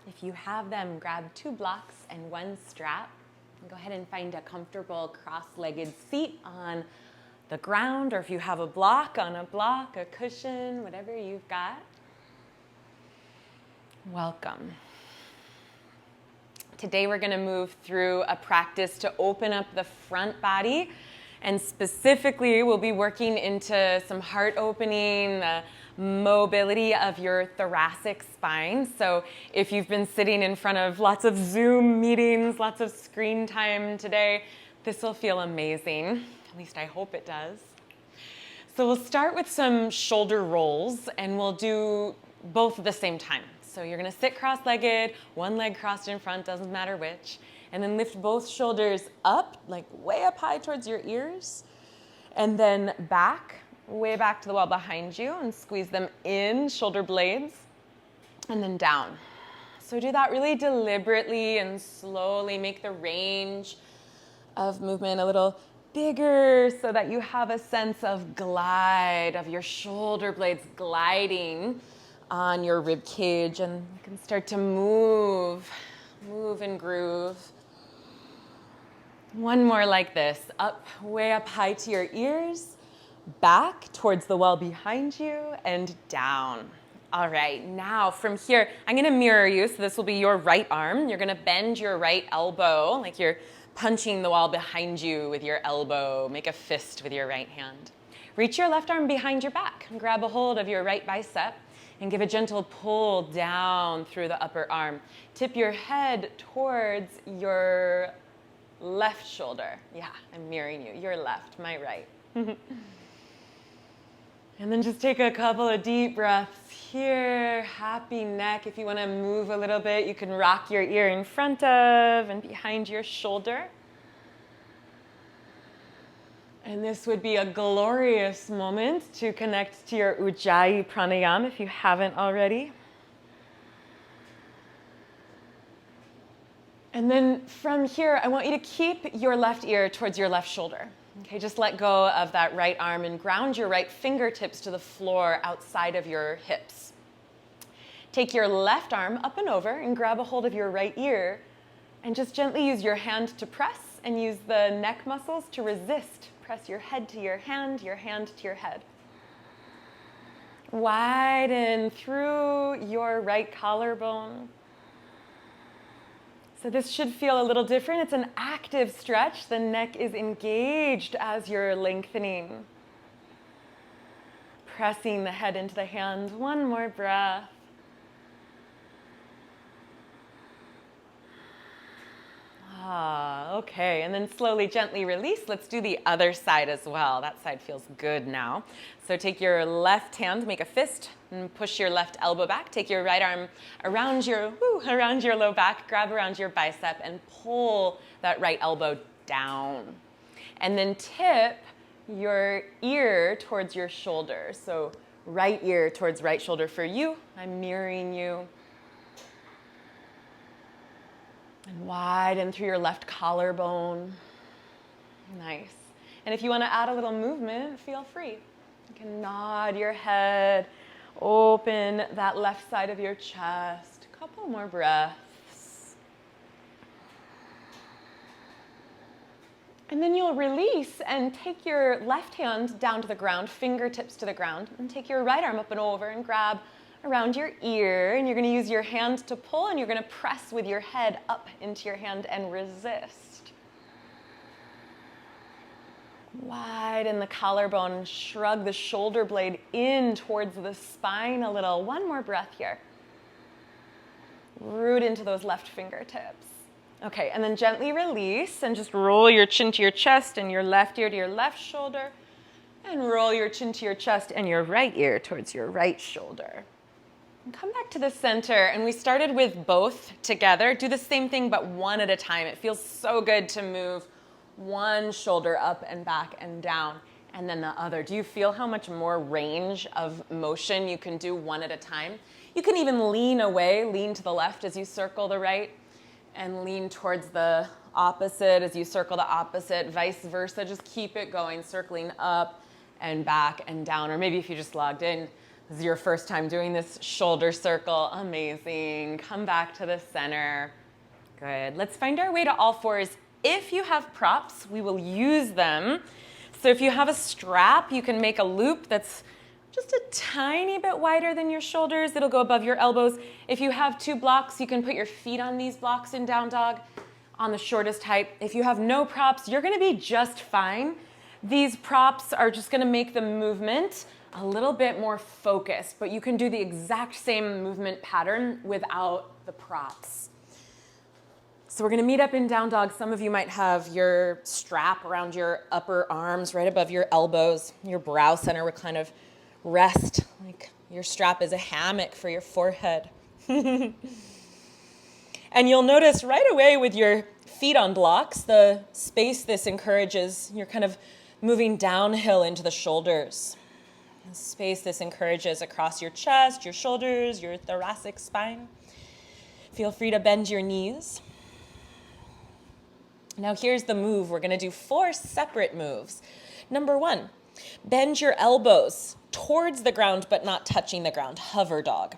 If you have them, grab 2 blocks and 1 strap. And go ahead and find a comfortable cross-legged seat on the ground, or if you have a block, on a block, a cushion, whatever you've got. Welcome. Today we're going to move through a practice to open up the front body, and specifically we'll be working into some heart opening, the mobility of your thoracic spine. So if you've been sitting in front of lots of Zoom meetings, lots of screen time today, this will feel amazing. At least I hope it does. So we'll start with some shoulder rolls, and we'll do both at the same time. So you're going to sit cross-legged, one leg crossed in front, doesn't matter which, and then lift both shoulders up, like way up high towards your ears, and then back, way back to the wall behind you, and squeeze them in, shoulder blades, and then down. So do that really deliberately and slowly. Make the range of movement a little bigger so that you have a sense of glide, of your shoulder blades gliding on your rib cage, and you can start to move and groove. One more like this, up, way up high to your ears, back towards the wall behind you, and down. All right, now from here, I'm going to mirror you, so this will be your right arm. You're going to bend your right elbow, like you're punching the wall behind you with your elbow. Make a fist with your right hand. Reach your left arm behind your back and grab a hold of your right bicep and give a gentle pull down through the upper arm. Tip your head towards your left shoulder. Yeah, I'm mirroring you. Your left, my right. And then just take a couple of deep breaths here. Happy neck. If you want to move a little bit, you can rock your ear in front of and behind your shoulder. And this would be a glorious moment to connect to your Ujjayi pranayama if you haven't already. And then from here, I want you to keep your left ear towards your left shoulder. Okay, just let go of that right arm and ground your right fingertips to the floor outside of your hips. Take your left arm up and over and grab a hold of your right ear, and just gently use your hand to press and use the neck muscles to resist. Press your head to your hand to your head. Widen through your right collarbone. So this should feel a little different. It's an active stretch. The neck is engaged as you're lengthening. Pressing the head into the hands. One more breath. Okay, and then slowly, gently release. Let's do the other side as well. That side feels good now. So take your left hand, make a fist, and push your left elbow back. Take your right arm around your low back, grab around your bicep, and pull that right elbow down. And then tip your ear towards your shoulder. So right ear towards right shoulder for you. I'm mirroring you. And widen through your left collarbone. Nice. And if you want to add a little movement, feel free. You can nod your head, open that left side of your chest. A couple more breaths. And then you'll release and take your left hand down to the ground, fingertips to the ground, and take your right arm up and over and grab around your ear, and you're going to use your hand to pull, and you're going to press with your head up into your hand and resist. Widen the collarbone, shrug the shoulder blade in towards the spine a little. One more breath here. Root into those left fingertips. Okay, and then gently release and just roll your chin to your chest and your left ear to your left shoulder, and roll your chin to your chest and your right ear towards your right shoulder. And come back to the center, and we started with both together. Do the same thing, but one at a time. It feels so good to move one shoulder up and back and down, and then the other. Do you feel how much more range of motion you can do one at a time? You can even lean away, lean to the left as you circle the right, and lean towards the opposite as you circle the opposite, vice versa. Just keep it going, circling up and back and down. Or maybe if you just logged in, This is your first time doing this shoulder circle. Amazing. Come back to the center. Good. Let's find our way to all fours. If you have props, we will use them. So if you have a strap, you can make a loop that's just a tiny bit wider than your shoulders. It'll go above your elbows. If you have 2 blocks, you can put your feet on these blocks in down dog on the shortest height. If you have no props, you're gonna be just fine. These props are just gonna make the movement a little bit more focused, but you can do the exact same movement pattern without the props. So we're gonna meet up in down dog. Some of you might have your strap around your upper arms, right above your elbows. Your brow center will kind of rest, like your strap is a hammock for your forehead. And you'll notice right away with your feet on blocks, the space this encourages, you're kind of moving downhill into the shoulders. The space this encourages across your chest, your shoulders, your thoracic spine. Feel free to bend your knees. Now here's the move. We're gonna do 4 separate moves. Number 1, bend your elbows towards the ground but not touching the ground, hover dog.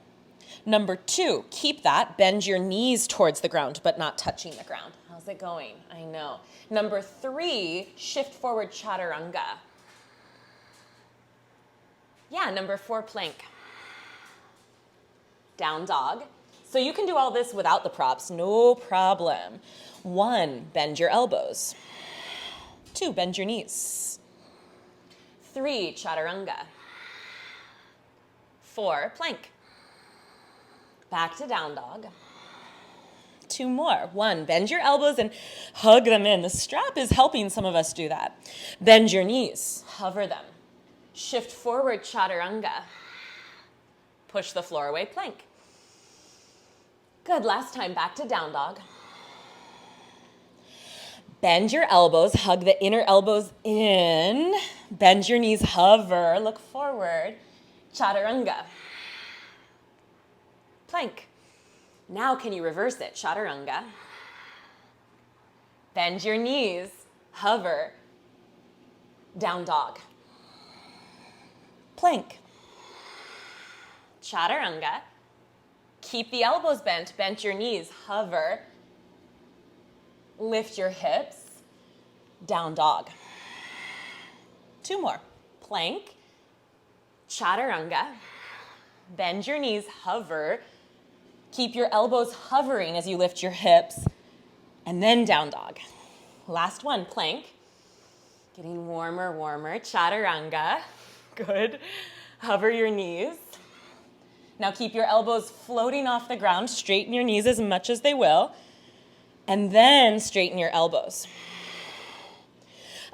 Number 2, keep that, bend your knees towards the ground but not touching the ground. How's it going? I know. Number 3, shift forward chaturanga. Yeah, number 4, plank. Down dog. So you can do all this without the props, no problem. 1, bend your elbows. 2, bend your knees. 3, chaturanga. 4, plank. Back to down dog. 2 more. 1, bend your elbows and hug them in. The strap is helping some of us do that. Bend your knees, hover them. Shift forward, chaturanga. Push the floor away, plank. Good, last time, back to down dog. Bend your elbows, hug the inner elbows in. Bend your knees, hover, look forward. Chaturanga. Plank. Now can you reverse it? Chaturanga. Bend your knees, hover. Down dog. Plank. Chaturanga. Keep the elbows bent, bend your knees, hover. Lift your hips, down dog. 2 more. Plank, chaturanga, bend your knees, hover. Keep your elbows hovering as you lift your hips, and then down dog. Last one, plank. Getting warmer, warmer, chaturanga. Good. Hover your knees. Now keep your elbows floating off the ground, straighten your knees as much as they will, and then straighten your elbows.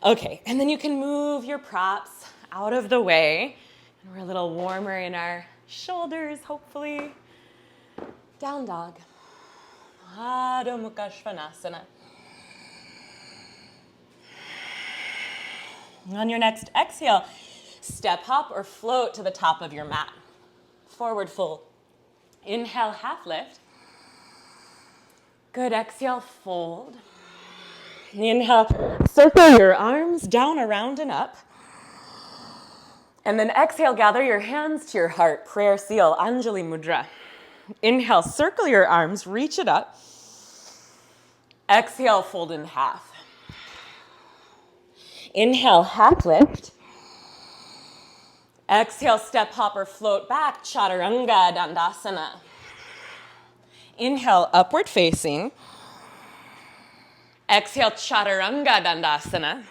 Okay, and then you can move your props out of the way. And we're a little warmer in our shoulders, hopefully. Down dog. Adho Mukha Svanasana. On your next exhale, step hop or float to the top of your mat. Forward fold. Inhale, half lift. Good, exhale, fold. Inhale, circle your arms down, around, and up. And then exhale, gather your hands to your heart. Prayer seal, Anjali Mudra. Inhale, circle your arms, reach it up. Exhale, fold in half. Inhale, half lift. Exhale, step, hop, or float back, chaturanga dandasana. Inhale, upward facing. Exhale, chaturanga dandasana.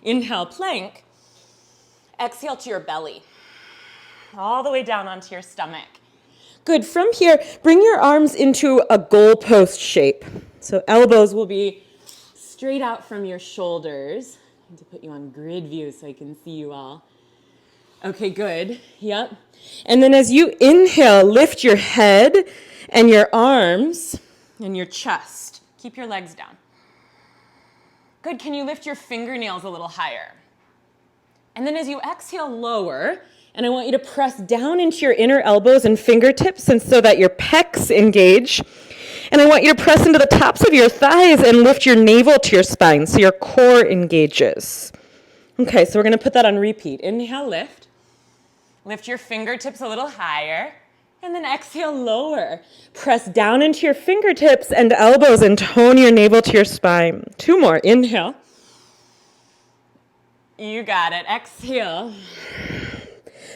Inhale, plank. Exhale to your belly. All the way down onto your stomach. Good, from here, bring your arms into a goalpost shape. So elbows will be straight out from your shoulders. I need to put you on grid view so I can see you all. Okay, good. Yep. And then as you inhale, lift your head and your arms and your chest. Keep your legs down. Good. Can you lift your fingernails a little higher? And then as you exhale, lower. And I want you to press down into your inner elbows and fingertips and so that your pecs engage. And I want you to press into the tops of your thighs and lift your navel to your spine so your core engages. Okay, so we're going to put that on repeat. Inhale, lift. Lift your fingertips a little higher. And then exhale, lower. Press down into your fingertips and elbows and tone your navel to your spine. 2 more. Inhale. You got it. Exhale.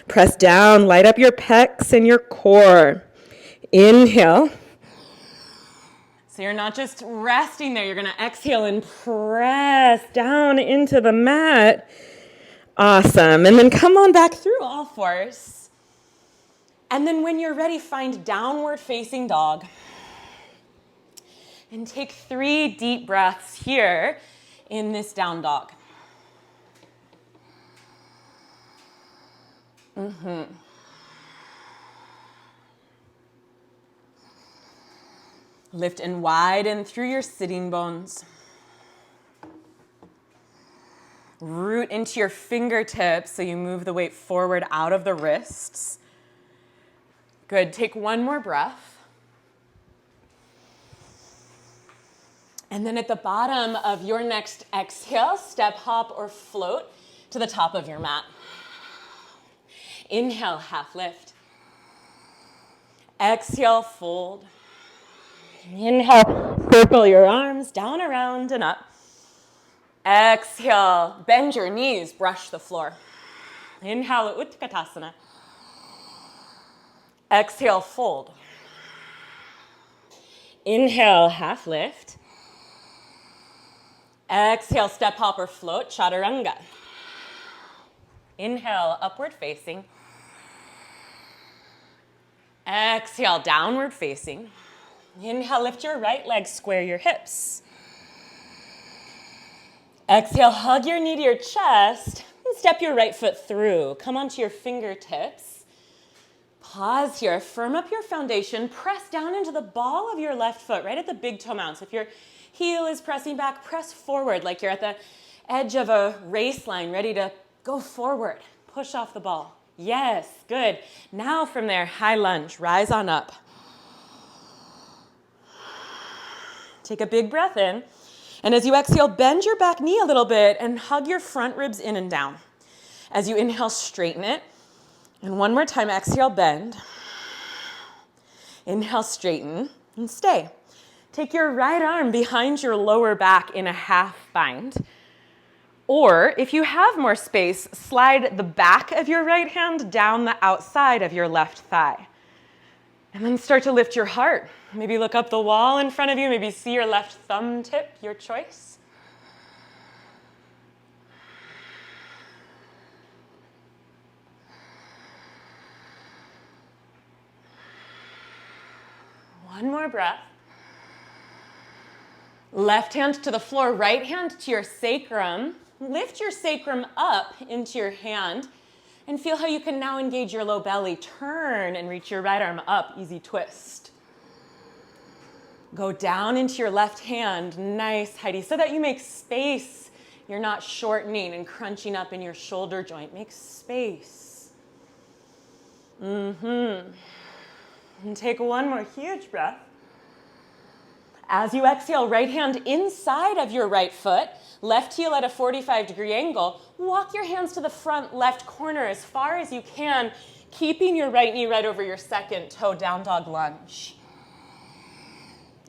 Press down. Light up your pecs and your core. Inhale. So you're not just resting there. You're going to exhale and press down into the mat. Awesome. And then come on back through all fours. And then when you're ready, find downward facing dog. And take 3 deep breaths here in this down dog. Lift and widen through your sitting bones. Root into your fingertips so you move the weight forward out of the wrists. Good. Take 1 more breath. And then at the bottom of your next exhale, step, hop, or float to the top of your mat. Inhale, half lift. Exhale, fold. Inhale, circle your arms down, around, and up. Exhale, bend your knees, brush the floor. Inhale, Utkatasana. Exhale, fold. Inhale, half lift. Exhale, step, hop, or float, chaturanga. Inhale, upward facing. Exhale, downward facing. Inhale, lift your right leg, square your hips. Exhale, hug your knee to your chest, and step your right foot through. Come onto your fingertips. Pause here, firm up your foundation, press down into the ball of your left foot, right at the big toe mounts. If your heel is pressing back, press forward like you're at the edge of a race line, ready to go forward. Push off the ball. Yes, good. Now from there, high lunge, rise on up. Take a big breath in. And as you exhale, bend your back knee a little bit and hug your front ribs in and down. As you inhale, straighten it. And one more time, exhale, bend. Inhale, straighten, and stay. Take your right arm behind your lower back in a half bind. Or if you have more space, slide the back of your right hand down the outside of your left thigh. And then start to lift your heart. Maybe look up the wall in front of you. Maybe see your left thumb tip, your choice. One more breath. Left hand to the floor, right hand to your sacrum. Lift your sacrum up into your hand and feel how you can now engage your low belly. Turn and reach your right arm up, easy twist. Go down into your left hand, nice, Heidi, so that you make space. You're not shortening and crunching up in your shoulder joint. Make space. And take one more huge breath. As you exhale, right hand inside of your right foot, left heel at a 45-degree angle. Walk your hands to the front left corner as far as you can, keeping your right knee right over your second toe, down dog lunge.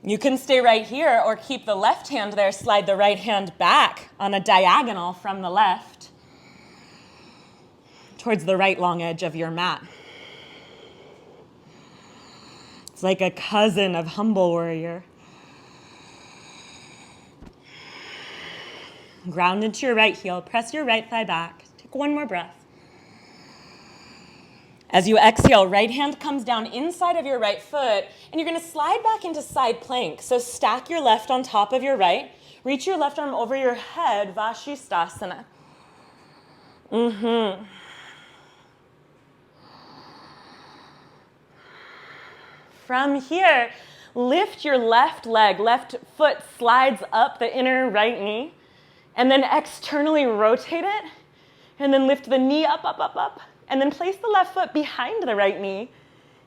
You can stay right here or keep the left hand there, slide the right hand back on a diagonal from the left towards the right long edge of your mat. It's like a cousin of humble warrior. Ground into your right heel, press your right thigh back. Take one more breath. As you exhale, right hand comes down inside of your right foot, and you're going to slide back into side plank. So stack your left on top of your right. Reach your left arm over your head, Vashisthasana. From here, lift your left leg. Left foot slides up the inner right knee. And then externally rotate it, and then lift the knee up, up, up, up, and then place the left foot behind the right knee,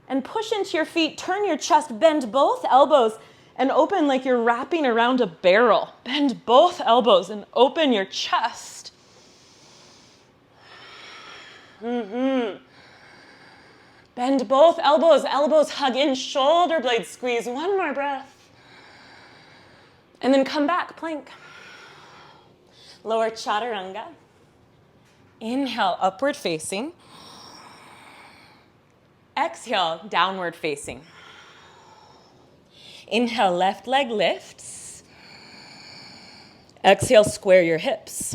and push into your feet, turn your chest, bend both elbows, and open like you're wrapping around a barrel. Bend both elbows and open your chest. Bend both elbows. Elbows hug in, shoulder blades squeeze. One more breath. And then come back, plank. Lower chaturanga. Inhale, upward facing. Exhale, downward facing. Inhale, left leg lifts. Exhale, square your hips.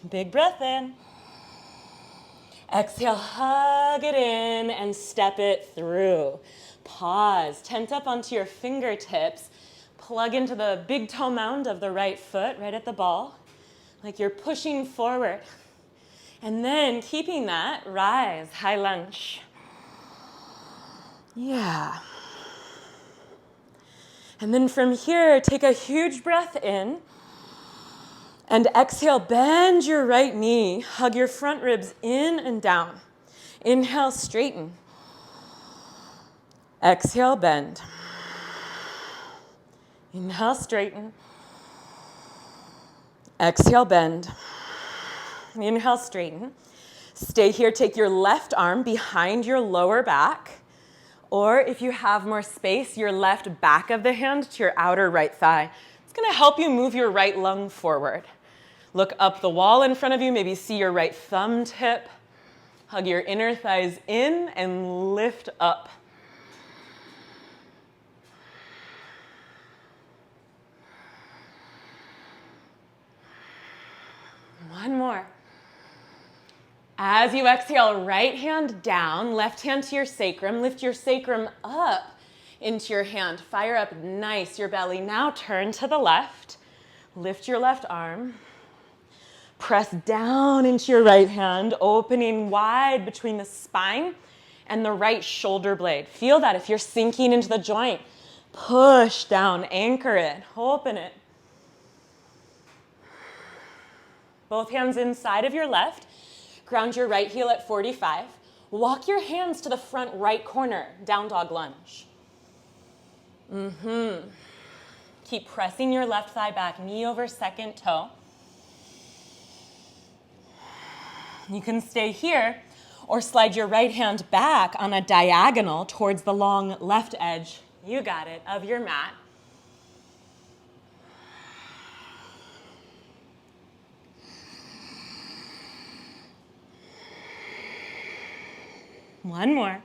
Big breath in. Exhale, hug it in and step it through. Pause, tent up onto your fingertips. Plug into the big toe mound of the right foot, right at the ball, like you're pushing forward. And then, keeping that, rise, high lunge. Yeah. And then from here, take a huge breath in. And exhale, bend your right knee. Hug your front ribs in and down. Inhale, straighten. Exhale, bend. Inhale, straighten. Exhale, bend. Inhale, straighten. Stay here. Take your left arm behind your lower back. Or if you have more space, your left back of the hand to your outer right thigh. It's going to help you move your right lung forward. Look up the wall in front of you. Maybe see your right thumb tip. Hug your inner thighs in and lift up. One more. As you exhale, right hand down, left hand to your sacrum. Lift your sacrum up into your hand. Fire up nice your belly. Now turn to the left. Lift your left arm. Press down into your right hand, opening wide between the spine and the right shoulder blade. Feel that if you're sinking into the joint. Push down, anchor it, open it. Both hands inside of your left. Ground your right heel at 45. Walk your hands to the front right corner, down dog lunge. Keep pressing your left thigh back, knee over second toe. You can stay here or slide your right hand back on a diagonal towards the long left edge, you got it, of your mat. One more.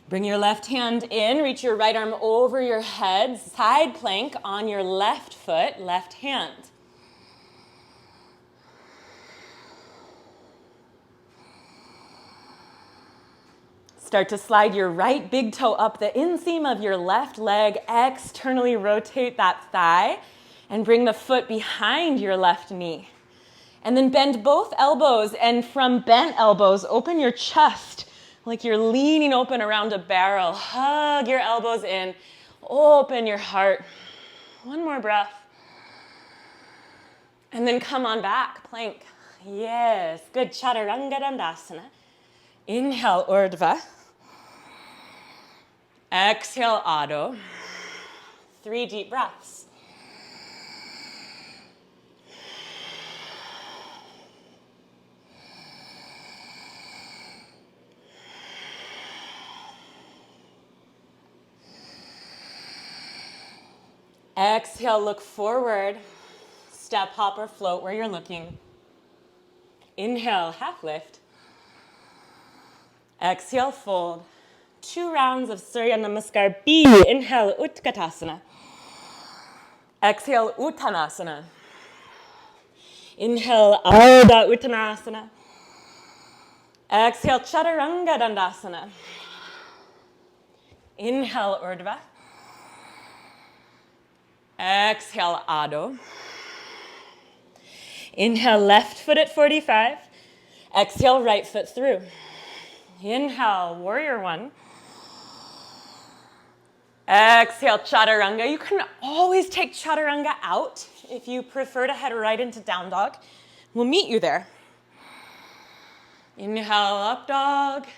Bring your left hand in, reach your right arm over your head, side plank on your left foot, left hand. Start to slide your right big toe up the inseam of your left leg, externally rotate that thigh, and bring the foot behind your left knee. And then bend both elbows, and from bent elbows, open your chest like you're leaning open around a barrel. Hug your elbows in, open your heart. One more breath. And then come on back, plank. Yes, good, chaturanga dandasana. Inhale, urdhva. Exhale, adho. 3 deep breaths. Exhale, look forward. Step, hop, or float where you're looking. Inhale, half lift. Exhale, fold. 2 rounds of Surya Namaskar B. Inhale, Utkatasana. Exhale, Uttanasana. Inhale, Ardha Uttanasana. Exhale, Chaturanga Dandasana. Inhale, Urdhva. Exhale, Adho. Inhale, left foot at 45. Exhale, right foot through. Inhale, warrior one. Exhale, chaturanga. You can always take chaturanga out if you prefer to head right into down dog. We'll meet you there. Inhale, up dog.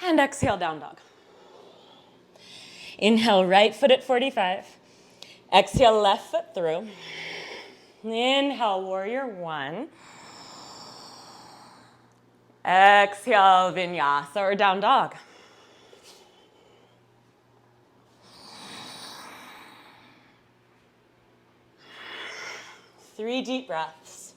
And exhale, down dog. Inhale, right foot at 45. Exhale, left foot through. Inhale, warrior one. Exhale, vinyasa or down dog. Three deep breaths.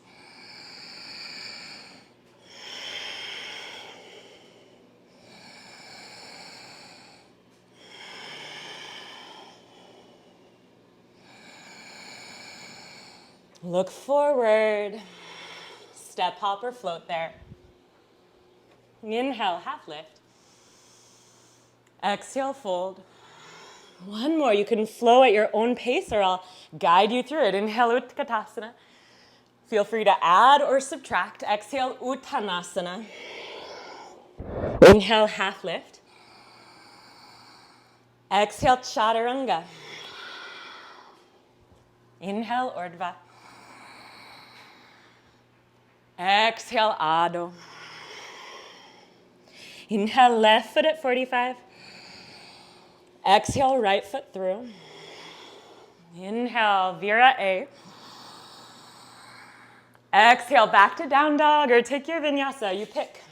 Look forward. Step, hop, or float there. Inhale, half lift. Exhale, fold. One more. You can flow at your own pace or I'll guide you through it. Inhale, Utkatasana. Feel free to add or subtract. Exhale, Uttanasana. Inhale, half lift. Exhale, Chaturanga. Inhale, Urdhva. Exhale, Adho. Inhale, left foot at 45. Exhale, right foot through. Inhale, Vira-A. Exhale, back to down dog or take your vinyasa, you pick.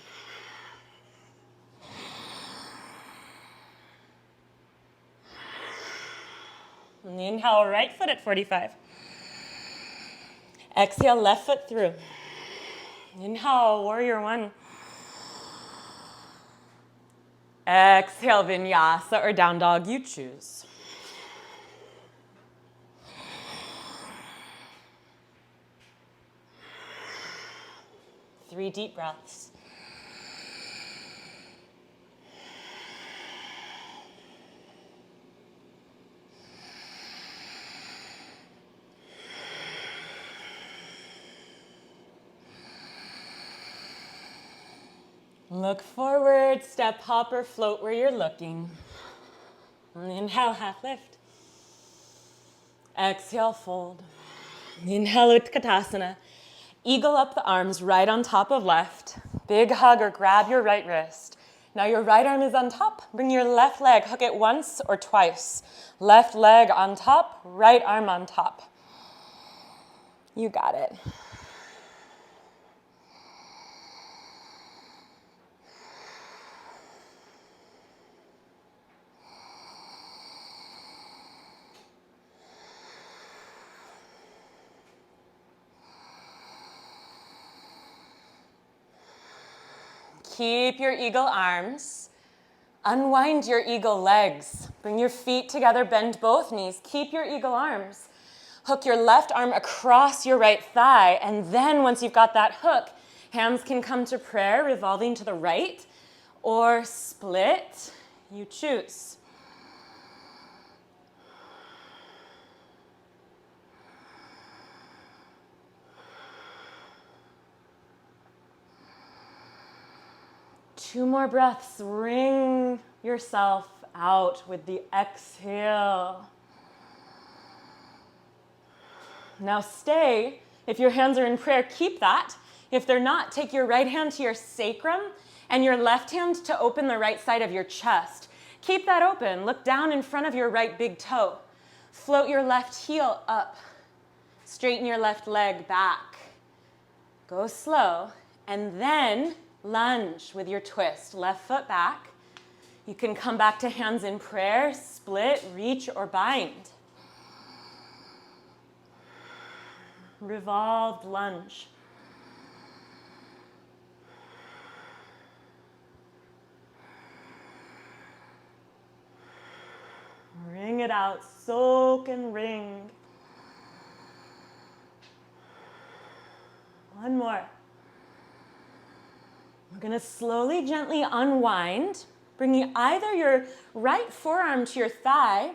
And inhale, right foot at 45. Exhale, left foot through. Inhale, warrior one. Exhale, vinyasa or down dog, you choose. Three deep breaths. Look forward, step, hop, or float where you're looking. Inhale, half lift. Exhale, fold. Inhale, Utkatasana. Eagle up the arms, right on top of left. Big hug or grab your right wrist. Now your right arm is on top. Bring your left leg, hook it once or twice. Left leg on top, right arm on top. You got it. Keep your eagle arms. Unwind your eagle legs. Bring your feet together, bend both knees. Keep your eagle arms. Hook your left arm across your right thigh, and then once you've got that hook, hands can come to prayer, revolving to the right, or split. You choose. Two more breaths. Wring yourself out with the exhale. Now stay. If your hands are in prayer, keep that. If they're not, take your right hand to your sacrum and your left hand to open the right side of your chest. Keep that open. Look down in front of your right big toe. Float your left heel up. Straighten your left leg back. Go slow. And then lunge with your twist. Left foot back. You can come back to hands in prayer, split, reach, or bind. Revolved lunge. Wring it out, soak and wring. One more. We're going to slowly, gently unwind, bringing either your right forearm to your thigh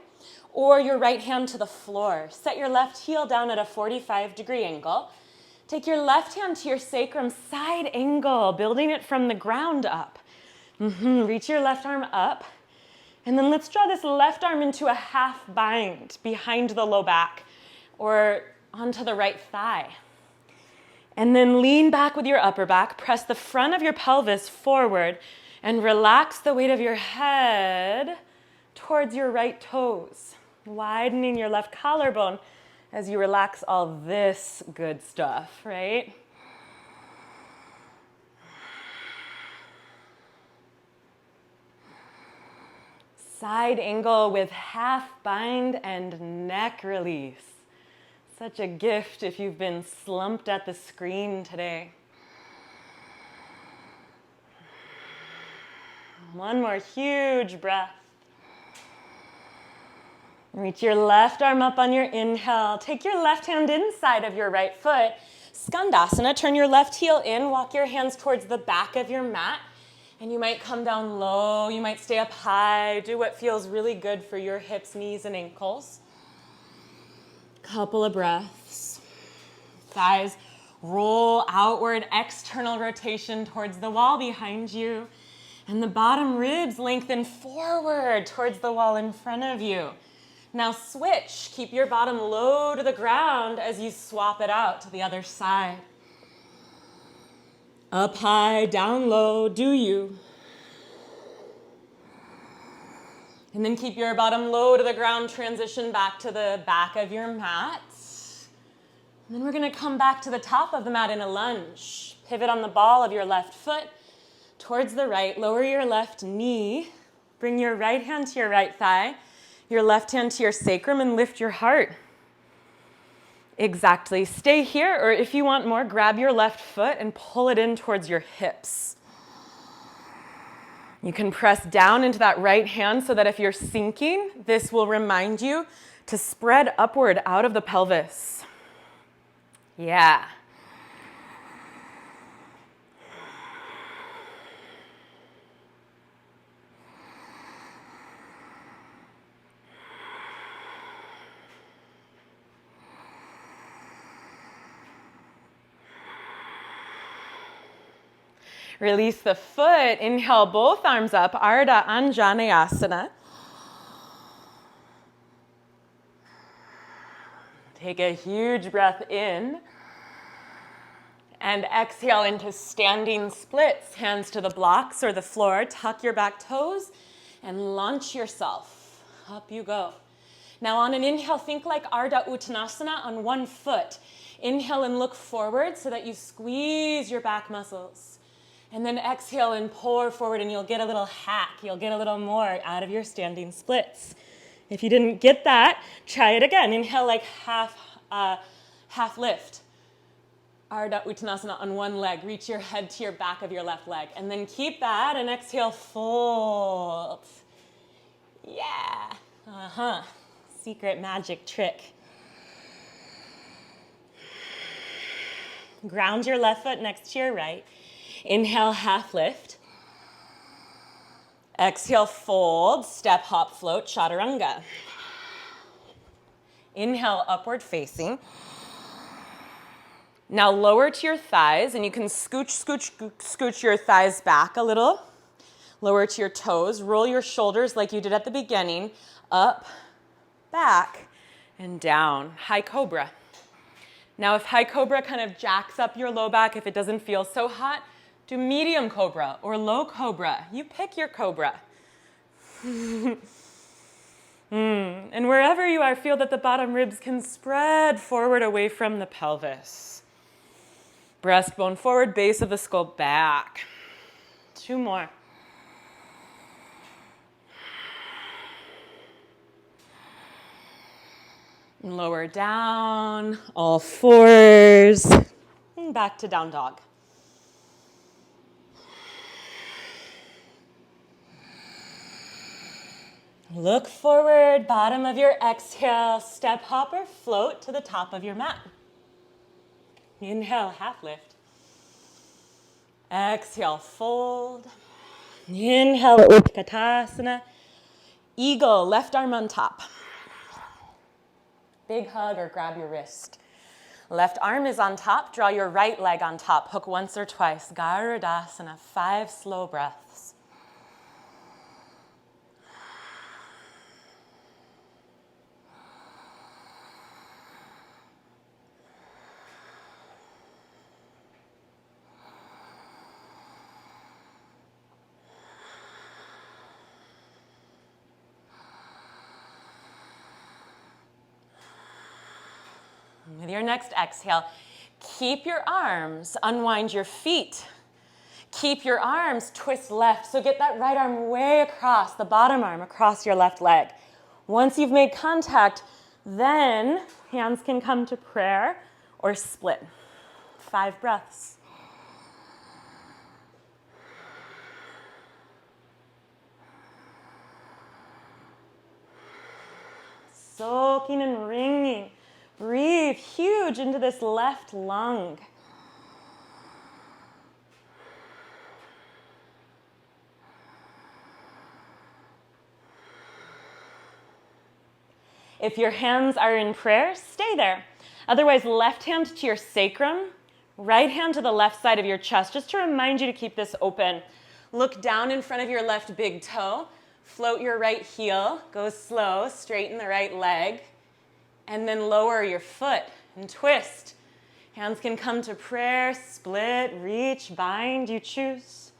or your right hand to the floor. Set your left heel down at a 45-degree angle. Take your left hand to your sacrum, side angle, building it from the ground up. Reach your left arm up. And then let's draw this left arm into a half bind behind the low back or onto the right thigh. And then lean back with your upper back. Press the front of your pelvis forward and relax the weight of your head towards your right toes, widening your left collarbone as you relax all this good stuff, right? Side angle with half bind and neck release. Such a gift if you've been slumped at the screen today. One more huge breath. Reach your left arm up on your inhale. Take your left hand inside of your right foot. Skandasana, turn your left heel in, walk your hands towards the back of your mat. And you might come down low, you might stay up high. Do what feels really good for your hips, knees, and ankles. Couple of breaths. Thighs roll outward, external rotation towards the wall behind you. And the bottom ribs lengthen forward towards the wall in front of you. Now switch. Keep your bottom low to the ground as you swap it out to the other side. Up high, down low, do you. And then keep your bottom low to the ground, transition back to the back of your mat. And then we're going to come back to the top of the mat in a lunge. Pivot on the ball of your left foot towards the right. Lower your left knee. Bring your right hand to your right thigh, your left hand to your sacrum, and lift your heart. Exactly. Stay here, or if you want more, grab your left foot and pull it in towards your hips. You can press down into that right hand so that if you're sinking, this will remind you to spread upward out of the pelvis. Yeah. Release the foot. Inhale both arms up. Ardha Anjaneyasana. Take a huge breath in. And exhale into standing splits. Hands to the blocks or the floor. Tuck your back toes and launch yourself. Up you go. Now on an inhale, think like Ardha Uttanasana on one foot. Inhale and look forward so that you squeeze your back muscles. And then exhale and pour forward, and you'll get a little hack. You'll get a little more out of your standing splits. If you didn't get that, try it again. Inhale like half lift. Ardha Uttanasana on one leg. Reach your head to your back of your left leg. And then keep that, and exhale, fold. Yeah. Secret magic trick. Ground your left foot next to your right. Inhale, half lift. Exhale, fold, step, hop, float, chaturanga. Inhale, upward facing. Now lower to your thighs, and you can scooch your thighs back a little. Lower to your toes. Roll your shoulders like you did at the beginning. Up, back, and down. High Cobra. Now if High Cobra kind of jacks up your low back, if it doesn't feel so hot, do medium cobra or low cobra. You pick your cobra. And wherever you are, feel that the bottom ribs can spread forward away from the pelvis. Breastbone forward, base of the skull back. 2 more. And lower down, all fours. And back to down dog. Look forward, bottom of your exhale, step, hop, or float to the top of your mat. Inhale, half lift. Exhale, fold. Inhale, Utkatasana. Eagle, left arm on top. Big hug or grab your wrist. Left arm is on top, draw your right leg on top. Hook once or twice. Garudasana, 5 slow breaths. With your next exhale, keep your arms, unwind your feet. Keep your arms, twist left. So get that right arm way across, the bottom arm across your left leg. Once you've made contact, then hands can come to prayer or split. 5 breaths. Soaking and wringing. Breathe huge into this left lung. If your hands are in prayer, stay there. Otherwise, left hand to your sacrum, right hand to the left side of your chest, just to remind you to keep this open. Look down in front of your left big toe. Float your right heel. Go slow, straighten the right leg. And then lower your foot and twist. Hands can come to prayer, split, reach, bind, you choose.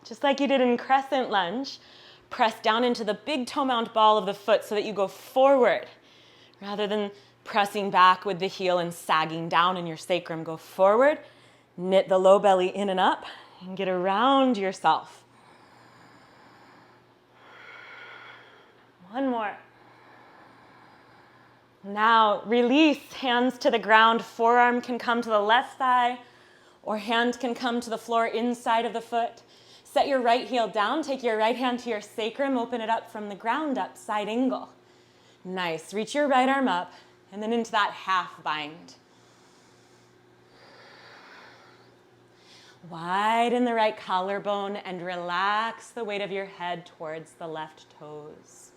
Just like you did in crescent lunge, press down into the big toe mount ball of the foot so that you go forward rather than pressing back with the heel and sagging down in your sacrum. Go forward, knit the low belly in and up, and get around yourself. One more. Now release, hands to the ground. Forearm can come to the left thigh or hand can come to the floor inside of the foot. Set your right heel down, take your right hand to your sacrum, open it up from the ground up, side angle. Nice, reach your right arm up and then into that half bind. Widen the right collarbone and relax the weight of your head towards the left toes.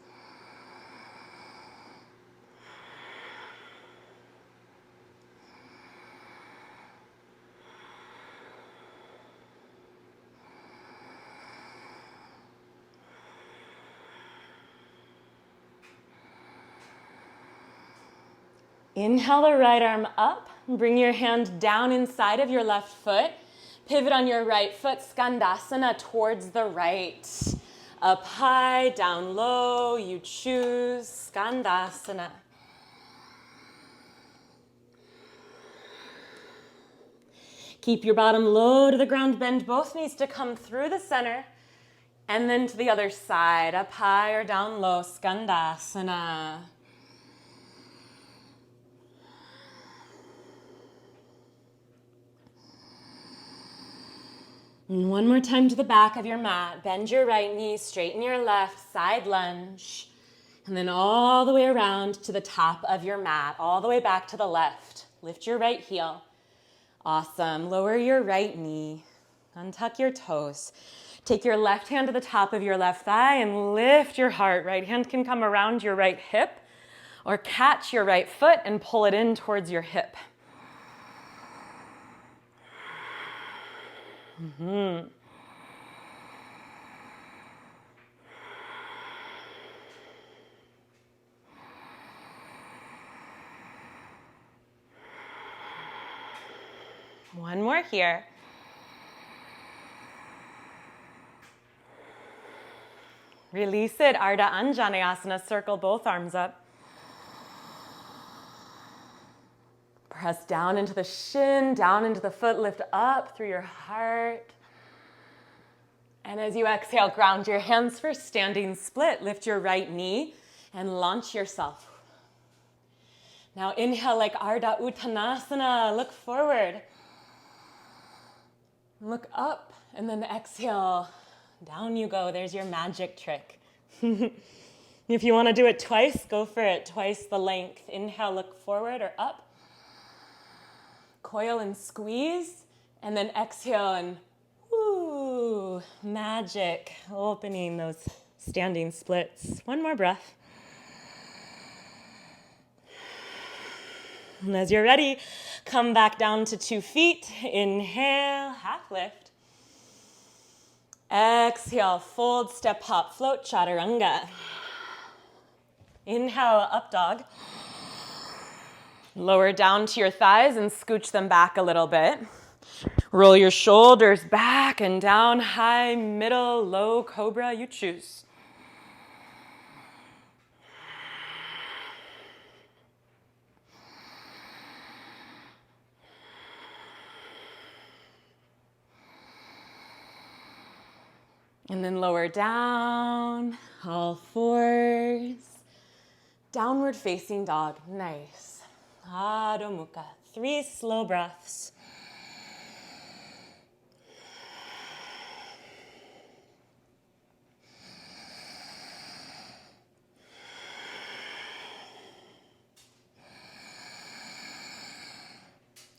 Inhale the right arm up. Bring your hand down inside of your left foot. Pivot on your right foot, Skandasana towards the right. Up high, down low, you choose, Skandasana. Keep your bottom low to the ground, bend both knees to come through the center, and then to the other side, up high or down low, Skandasana. And one more time to the back of your mat. Bend your right knee, straighten your left, side lunge. And then all the way around to the top of your mat, all the way back to the left. Lift your right heel. Awesome. Lower your right knee. Untuck your toes. Take your left hand to the top of your left thigh and lift your heart. Right hand can come around your right hip or catch your right foot and pull it in towards your hip. Mm-hmm. One more here. Release it, Ardha Anjaneyasana. Circle both arms up. Press down into the shin, down into the foot, lift up through your heart. And as you exhale, ground your hands for standing split. Lift your right knee and launch yourself. Now inhale like Ardha Uttanasana. Look forward. Look up, and then exhale. Down you go. There's your magic trick. If you want to do it twice, go for it. Twice the length. Inhale, look forward or up. Coil and squeeze, and then exhale and woo, magic, opening those standing splits. One more breath. And as you're ready, come back down to 2 feet. Inhale, half lift. Exhale, fold, step, hop, float, chaturanga. Inhale, up dog. Lower down to your thighs and scooch them back a little bit. Roll your shoulders back and down, high, middle, low, cobra, you choose. And then lower down, all fours. Downward facing dog, nice. Adho Mukha, 3 slow breaths.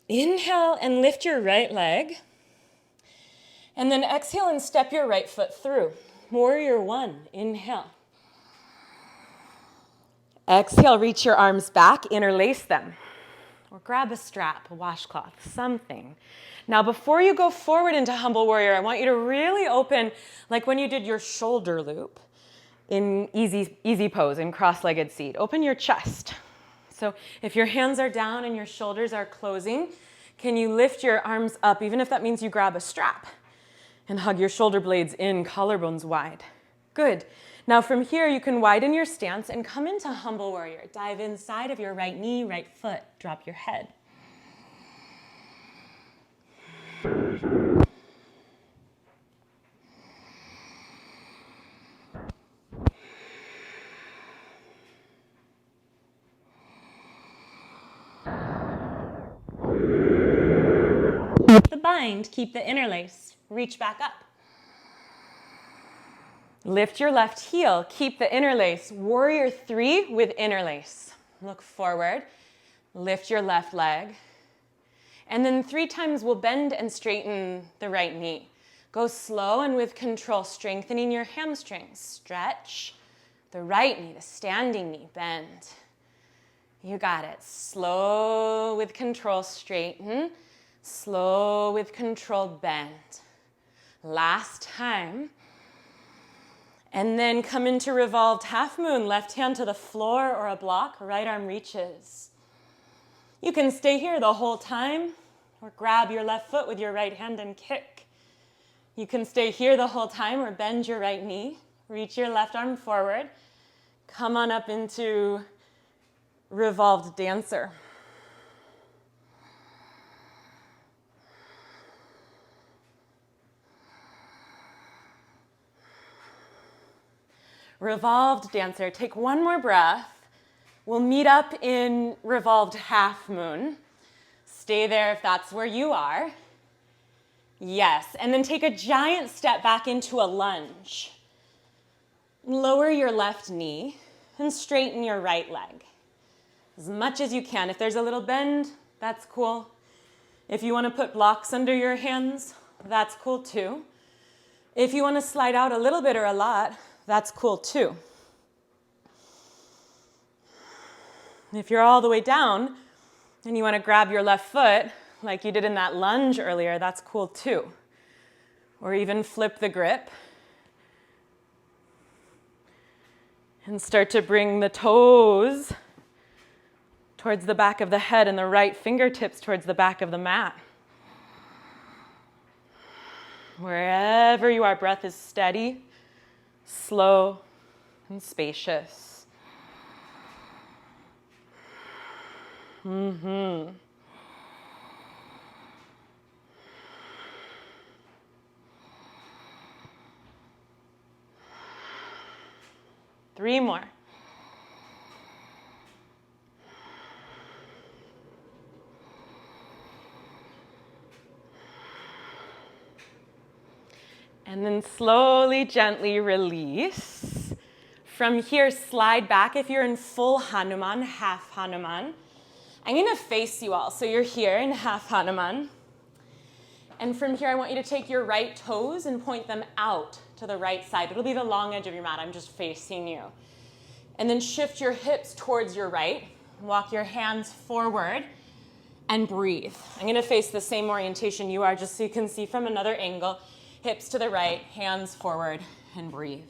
Inhale and lift your right leg. And then exhale and step your right foot through. Warrior 1, inhale. Exhale, reach your arms back, interlace them. Or grab a strap, a washcloth, something. Now before you go forward into humble warrior, I want you to really open, like when you did your shoulder loop in easy pose, in cross-legged seat. Open your chest. So if your hands are down and your shoulders are closing, can you lift your arms up, even if that means you grab a strap, and hug your shoulder blades in, collarbones wide. Good. Now from here, you can widen your stance and come into humble warrior. Dive inside of your right knee, right foot. Drop your head. Keep the bind, keep the interlace. Reach back up. Lift your left heel, keep the interlace. Warrior 3 with interlace. Look forward, lift your left leg. And then 3 times we'll bend and straighten the right knee. Go slow and with control, strengthening your hamstrings. Stretch the right knee, the standing knee, bend. You got it. Slow with control, straighten. Slow with control, bend. Last time. And then come into revolved half moon, left hand to the floor or a block, right arm reaches. You can stay here the whole time or grab your left foot with your right hand and kick. You can stay here the whole time or bend your right knee, reach your left arm forward, come on up into revolved dancer. Revolved dancer. Take one more breath. We'll meet up in revolved half moon. Stay there if that's where you are. Yes, and then take a giant step back into a lunge. Lower your left knee and straighten your right leg as much as you can. If there's a little bend, that's cool. If you want to put blocks under your hands, that's cool too. If you want to slide out a little bit or a lot, that's cool too. If you're all the way down and you want to grab your left foot like you did in that lunge earlier, that's cool too. Or even flip the grip and start to bring the toes towards the back of the head and the right fingertips towards the back of the mat. Wherever you are, breath is steady, slow, and spacious. Mm-hmm. Three more. And then slowly, gently release. From here, slide back if you're in full Hanuman, half Hanuman. I'm going to face you all. So you're here in half Hanuman. And from here, I want you to take your right toes and point them out to the right side. It'll be the long edge of your mat. I'm just facing you. And then shift your hips towards your right. Walk your hands forward and breathe. I'm going to face the same orientation you are just so you can see from another angle. Hips to the right, hands forward, and breathe.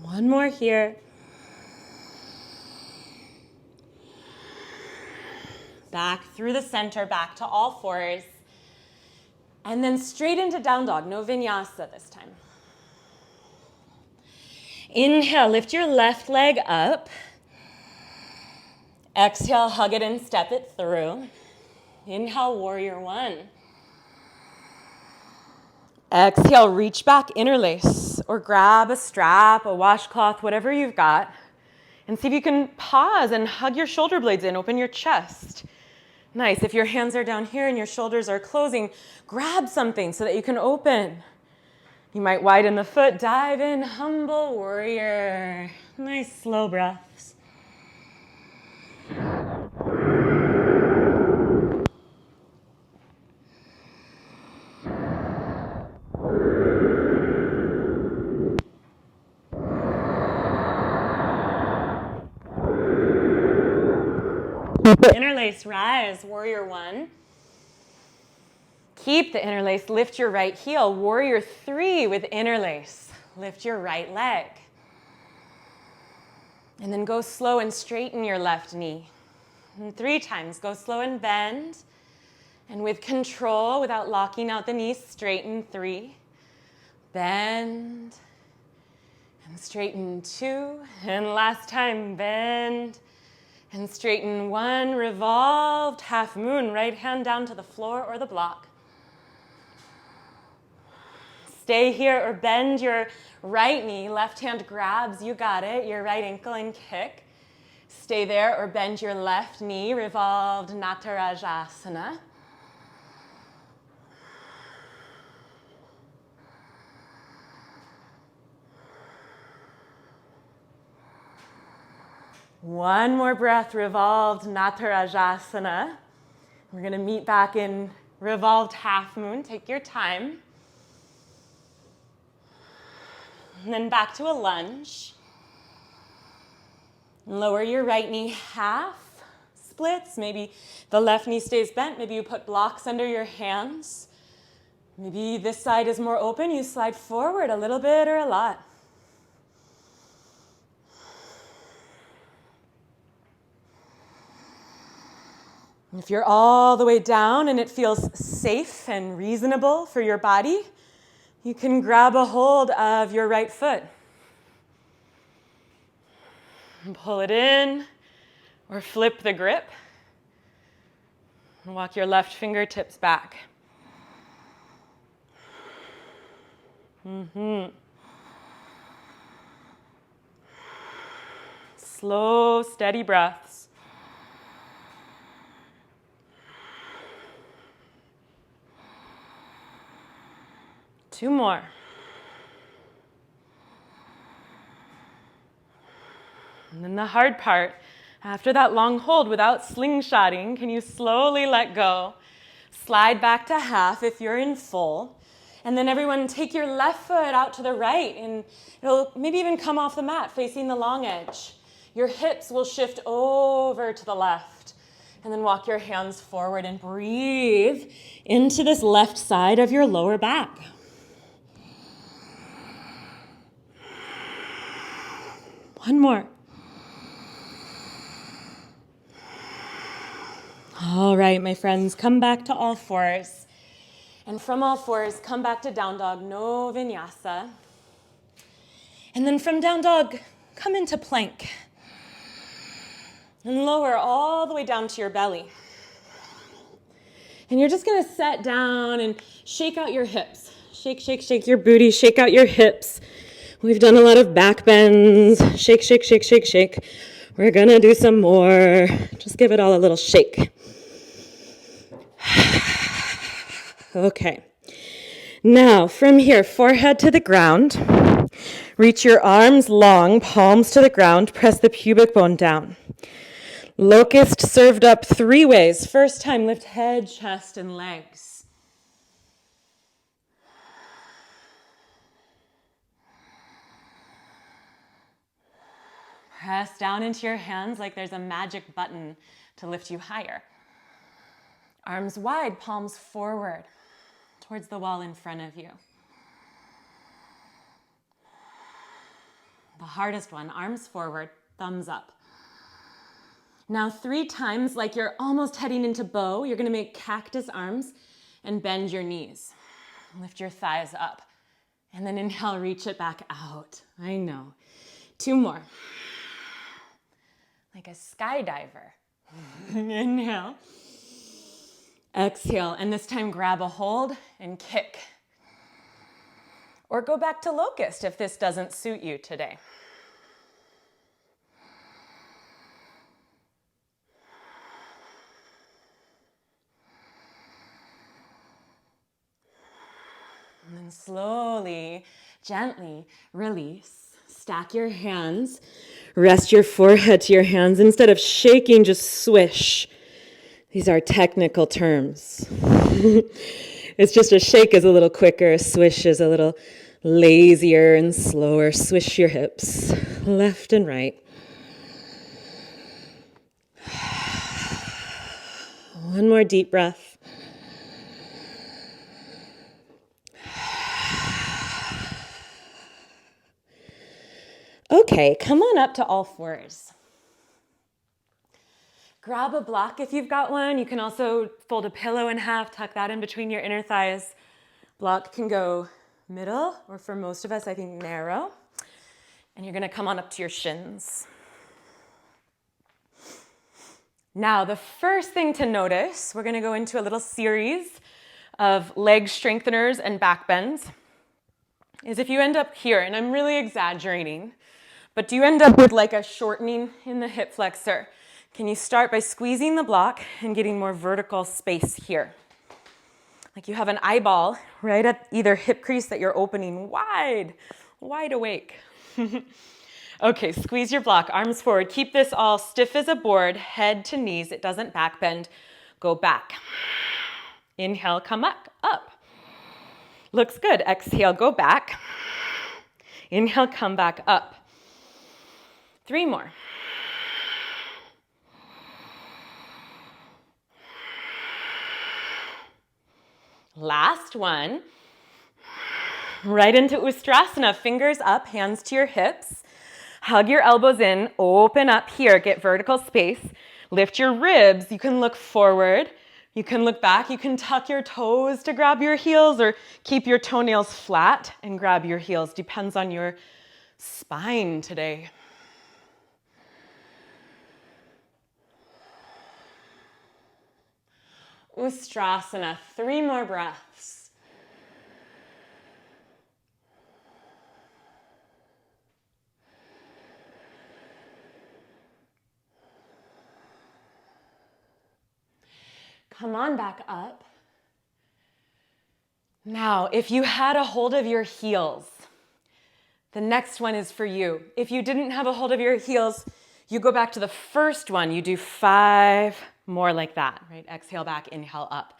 One more here. Back through the center, back to all fours. And then straight into down dog, no vinyasa this time. Inhale, lift your left leg up. Exhale, hug it and step it through. Inhale, warrior one. Exhale, reach back, interlace, or grab a strap, a washcloth, whatever you've got, and see if you can pause and hug your shoulder blades in, open your chest. Nice. If your hands are down here and your shoulders are closing, grab something so that you can open. You might widen the foot, dive in, humble warrior. Nice slow breaths. Interlace, rise, warrior one. Keep the interlace, lift your right heel. Warrior three with interlace. Lift your right leg. And then go slow and straighten your left knee. And 3 times, go slow and bend. And with control, without locking out the knees, straighten 3. Bend. And straighten 2. And last time, bend. And straighten 1, revolved, half moon, right hand down to the floor or the block. Stay here or bend your right knee, left hand grabs, you got it, your right ankle and kick. Stay there or bend your left knee, revolved Natarajasana. One more breath, revolved Natarajasana. We're going to meet back in revolved half moon. Take your time. And then back to a lunge. Lower your right knee half, splits. Maybe the left knee stays bent. Maybe you put blocks under your hands. Maybe this side is more open. You slide forward a little bit or a lot. If you're all the way down and it feels safe and reasonable for your body, you can grab a hold of your right foot. And pull it in or flip the grip. And walk your left fingertips back. Slow, steady breaths. Two more. And then the hard part, after that long hold without slingshotting, can you slowly let go? Slide back to half if you're in full. And then everyone take your left foot out to the right and it'll maybe even come off the mat facing the long edge. Your hips will shift over to the left. And then walk your hands forward and breathe into this left side of your lower back. One more. All right, my friends, come back to all fours. And from all fours, come back to down dog, no vinyasa. And then from down dog, come into plank. And lower all the way down to your belly. And you're just gonna set down and shake out your hips. Shake, shake, shake your booty, shake out your hips. We've done a lot of back bends. Shake, shake, shake, shake, shake. We're gonna do some more. Just give it all a little shake. Okay. Now, from here, forehead to the ground. Reach your arms long, palms to the ground. Press the pubic bone down. Locust served up 3 ways. First time, lift head, chest, and legs. Press down into your hands like there's a magic button to lift you higher. Arms wide, palms forward towards the wall in front of you. The hardest one, arms forward, thumbs up. Now 3 times, like you're almost heading into bow, you're gonna make cactus arms and bend your knees. Lift your thighs up. And then inhale, reach it back out. I know. 2 more. Like a skydiver. Inhale. Exhale, and this time grab a hold and kick. Or go back to locust if this doesn't suit you today. And then slowly, gently release. Stack your hands. Rest your forehead to your hands. Instead of shaking, just swish. These are technical terms. It's just a shake is a little quicker, a swish is a little lazier and slower. Swish your hips left and right. One more deep breath. Okay, come on up to all fours. Grab a block if you've got one. You can also fold a pillow in half, tuck that in between your inner thighs. Block can go middle, or for most of us, I think narrow. And you're gonna come on up to your shins. Now, the first thing to notice, we're gonna go into a little series of leg strengtheners and back bends, is if you end up here, and I'm really exaggerating, but do you end up with like a shortening in the hip flexor? Can you start by squeezing the block and getting more vertical space here? Like you have an eyeball right at either hip crease that you're opening wide awake. Okay, squeeze your block, arms forward. Keep this all stiff as a board, head to knees. It doesn't back bend. Go back. Inhale, come up. Looks good. Exhale, go back. Inhale, come back up. 3 more. Last one. Right into Ustrasana. Fingers up, hands to your hips. Hug your elbows in, open up here, get vertical space. Lift your ribs. You can look forward. You can look back. You can tuck your toes to grab your heels or keep your toenails flat and grab your heels. Depends on your spine today. Ustrasana, 3 more breaths. Come on back up. Now, if you had a hold of your heels, the next one is for you. If you didn't have a hold of your heels, you go back to the first one. You do 5 more like that, right? Exhale back, inhale up.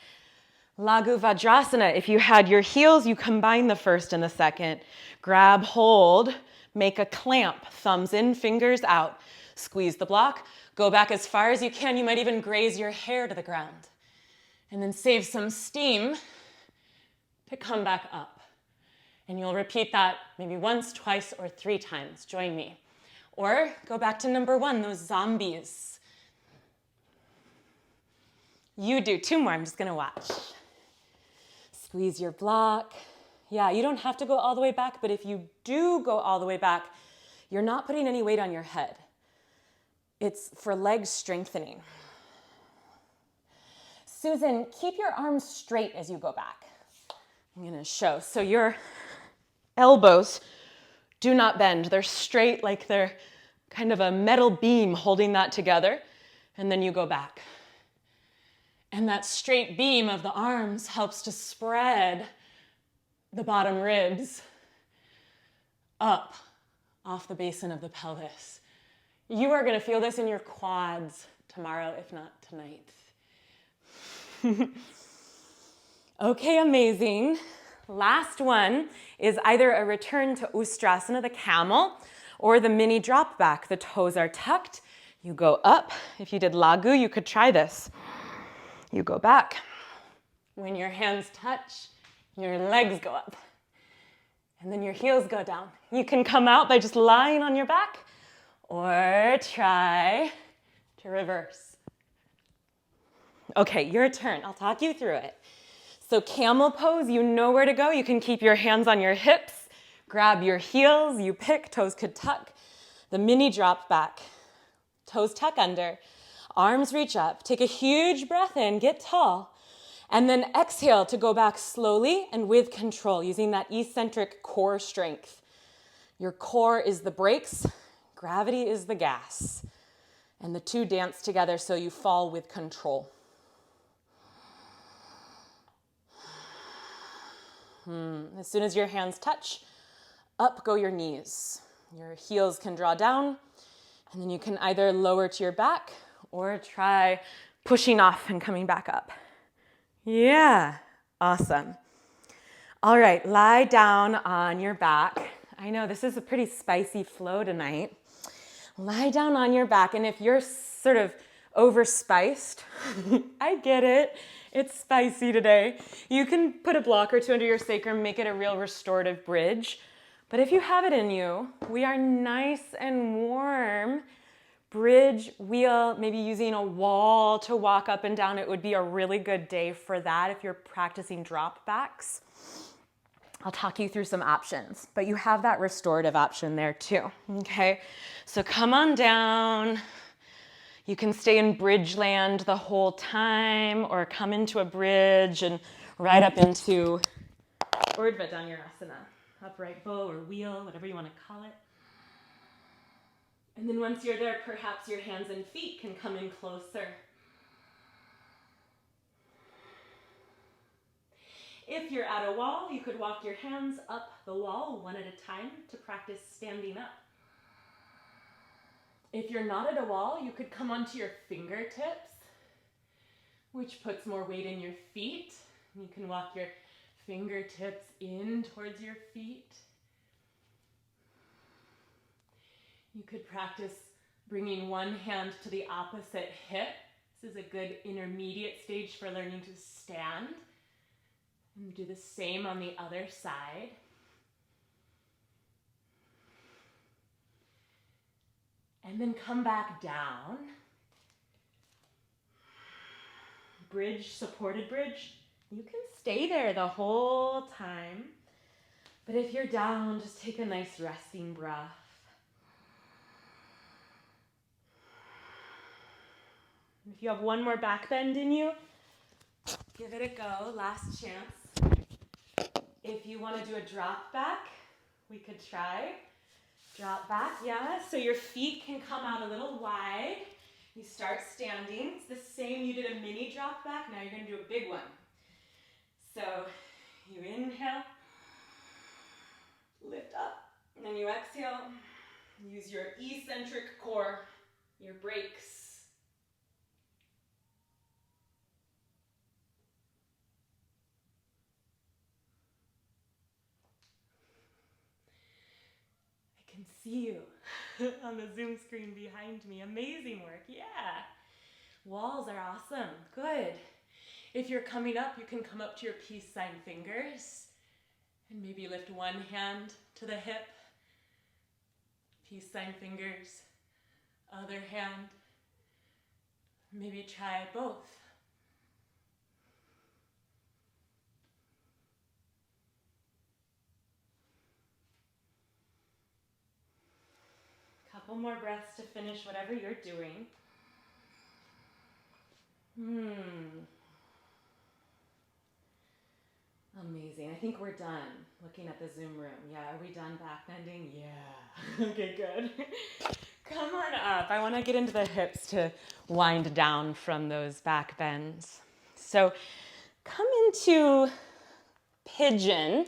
Laghu Vajrasana. If you had your heels, you combine the first and the second. Grab hold, make a clamp, thumbs in, fingers out. Squeeze the block, go back as far as you can. You might even graze your hair to the ground. And then save some steam to come back up. And you'll repeat that maybe once, twice, or 3 times. Join me. Or go back to number 1, those zombies. You do 2 more, I'm just gonna watch. Squeeze your block. Yeah, you don't have to go all the way back, but if you do go all the way back, you're not putting any weight on your head. It's for leg strengthening. Susan, keep your arms straight as you go back. I'm gonna show. So your elbows do not bend. They're straight like they're kind of a metal beam holding that together. And then you go back. And that straight beam of the arms helps to spread the bottom ribs up off the basin of the pelvis. You are gonna feel this in your quads tomorrow, if not tonight. Okay, amazing. Last one is either a return to Ustrasana, the camel, or the mini drop back. The toes are tucked. You go up. If you did Laghu, you could try this. You go back. When your hands touch, your legs go up. And then your heels go down. You can come out by just lying on your back or try to reverse. Okay, your turn. I'll talk you through it. So camel pose, you know where to go. You can keep your hands on your hips, grab your heels, you pick, toes could tuck. The mini drop back, toes tuck under. Arms reach up. Take a huge breath in, get tall. And then exhale to go back slowly and with control, using that eccentric core strength. Your core is the brakes, gravity is the gas. And the two dance together so you fall with control. As soon as your hands touch, up go your knees. Your heels can draw down, and then you can either lower to your back or try pushing off and coming back up. Yeah, awesome. All right, lie down on your back. I know this is a pretty spicy flow tonight. Lie down on your back, and if you're sort of overspiced, I get it. It's spicy today. You can put a block or two under your sacrum, make it a real restorative bridge. But if you have it in you, we are nice and warm. Bridge, wheel, maybe using a wall to walk up and down. It would be a really good day for that if you're practicing drop backs. I'll talk you through some options, but you have that restorative option there too, okay? So come on down. You can stay in bridge land the whole time or come into a bridge and right up into Urdhva Dhanurasana, upright bow or wheel, whatever you want to call it. And then once you're there, perhaps your hands and feet can come in closer. If you're at a wall, you could walk your hands up the wall one at a time to practice standing up. If you're not at a wall, you could come onto your fingertips, which puts more weight in your feet. You can walk your fingertips in towards your feet. You could practice bringing one hand to the opposite hip. This is a good intermediate stage for learning to stand. And do the same on the other side. And then come back down. Bridge, supported bridge. You can stay there the whole time. But if you're down, just take a nice resting breath. If you have one more back bend in you, give it a go, last chance. If you want to do a drop back, we could try. Drop back, yeah. So your feet can come out a little wide. You start standing. It's the same, you did a mini drop back, now you're going to do a big one. So you inhale, lift up, and then you exhale. Use your eccentric core, your brakes. See you on the Zoom screen behind me. Amazing work. Yeah. Walls are awesome. Good. If you're coming up, you can come up to your peace sign fingers and maybe lift one hand to the hip. Peace sign fingers. Other hand. Maybe try both. Couple more breaths to finish whatever you're doing. Amazing. I think we're done looking at the Zoom room. Yeah, are we done back bending? Yeah. Okay, good. Come on up. I want to get into the hips to wind down from those back bends. So come into pigeon.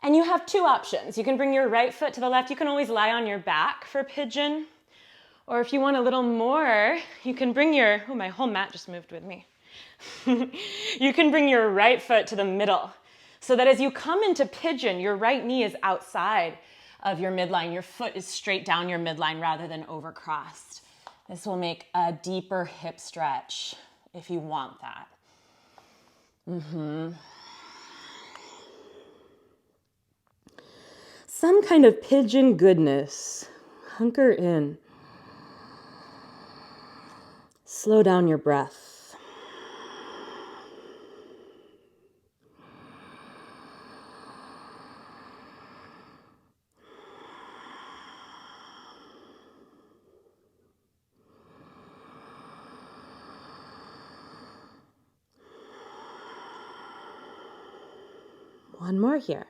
And you have two options. You can bring your right foot to the left. You can always lie on your back for pigeon. Or if you want a little more, you can bring your, my whole mat just moved with me. You can bring your right foot to the middle so that as you come into pigeon, your right knee is outside of your midline. Your foot is straight down your midline rather than overcrossed. This will make a deeper hip stretch if you want that. Some kind of pigeon goodness. Hunker in. Slow down your breath. One more here.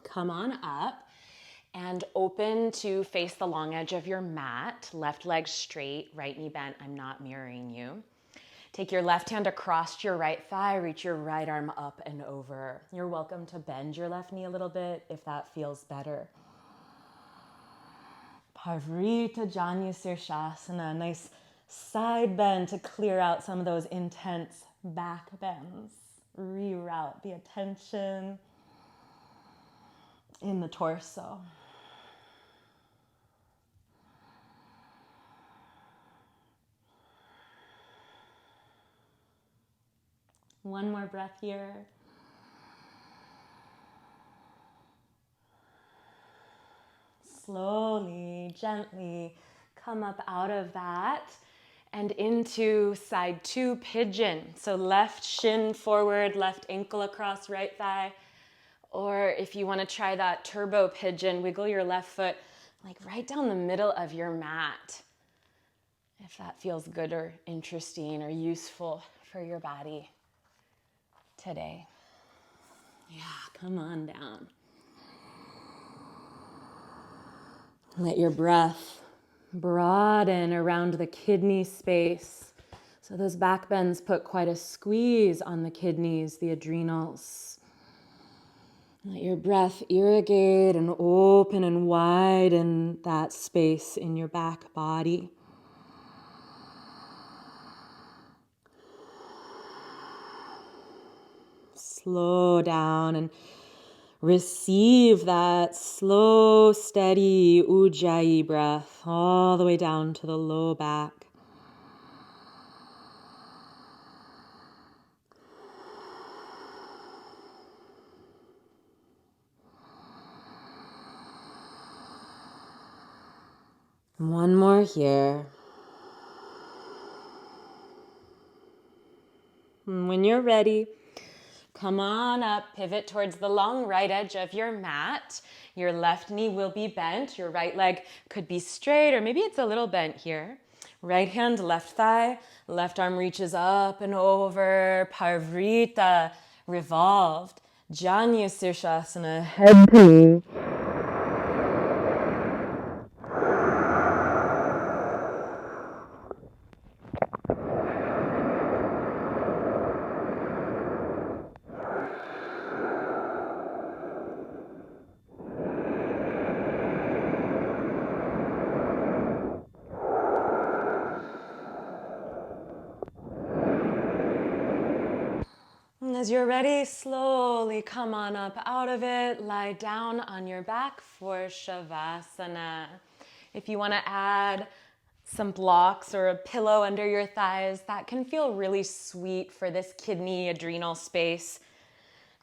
Come on up and open to face the long edge of your mat. Left leg straight, right knee bent. I'm not mirroring you. Take your left hand across your right thigh, reach your right arm up and over. You're welcome to bend your left knee a little bit if that feels better. Parvrita Janya Sirshasana, nice side bend to clear out some of those intense back bends. Reroute the attention in the torso. One more breath here. Slowly, gently come up out of that and into side two pigeon. So left shin forward, left ankle across right thigh. Or if you want to try that turbo pigeon, wiggle your left foot like right down the middle of your mat. If that feels good or interesting or useful for your body today. Yeah, come on down. Let your breath broaden around the kidney space. So those back bends put quite a squeeze on the kidneys, the adrenals. Let your breath irrigate and open and widen that space in your back body. Slow down and receive that slow, steady Ujjayi breath all the way down to the low back. One more here. And when you're ready, come on up, pivot towards the long right edge of your mat. Your left knee will be bent. Your right leg could be straight, or maybe it's a little bent here. Right hand, left thigh, left arm reaches up and over. Parvrita, revolved. Janya Sirshasana, head to knee. And as you're ready, slowly come on up out of it. Lie down on your back for Shavasana. If you want to add some blocks or a pillow under your thighs, that can feel really sweet for this kidney adrenal space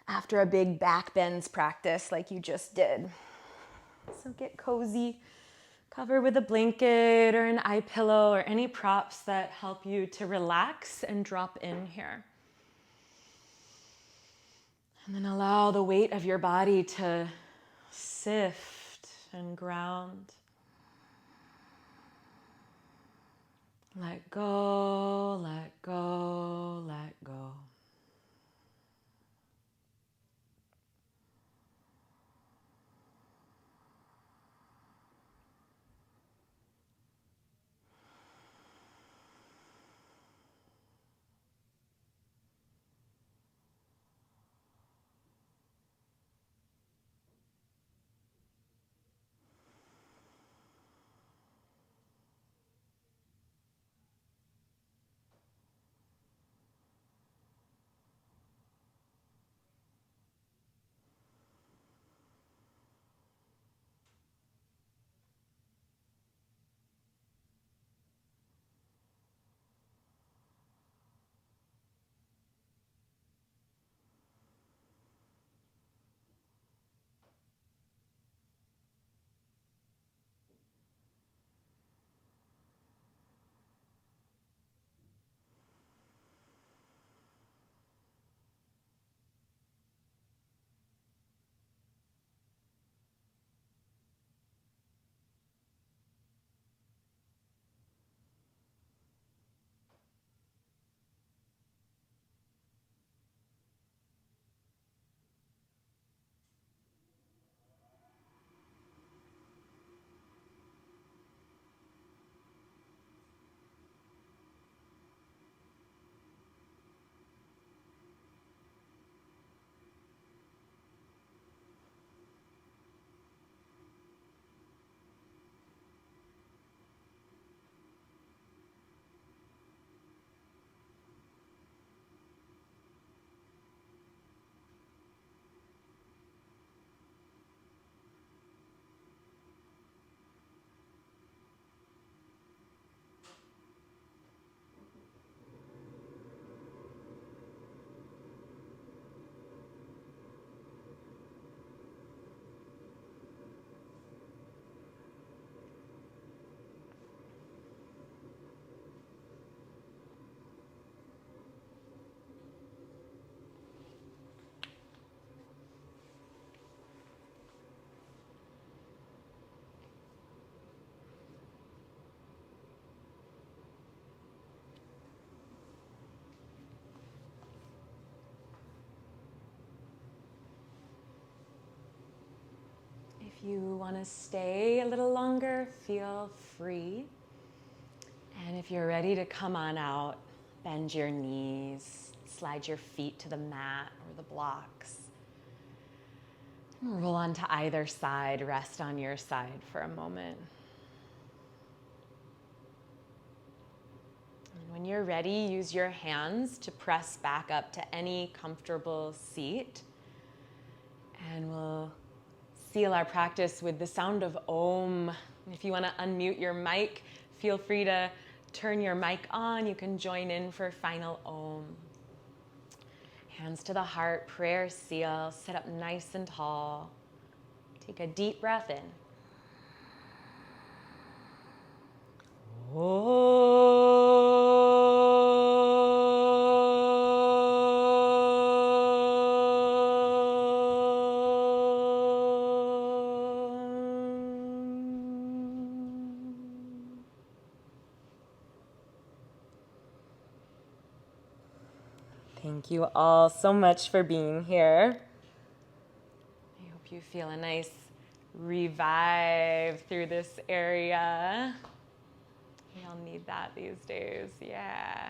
after a big back bends practice like you just did. So get cozy. Cover with a blanket or an eye pillow or any props that help you to relax and drop in here. And then allow the weight of your body to sift and ground. Let go, let go, let go. you want to stay a little longer, feel free. And if you're ready to come on out, bend your knees, slide your feet to the mat or the blocks. Roll onto either side, rest on your side for a moment. And when you're ready, use your hands to press back up to any comfortable seat. And we'll seal our practice with the sound of Om. If you want to unmute your mic, feel free to turn your mic on. You can join in for final Om. Hands to the heart, prayer seal. Sit up nice and tall. Take a deep breath in. Thank you all so much for being here. I hope you feel a nice revive through this area. We all need that these days, yeah.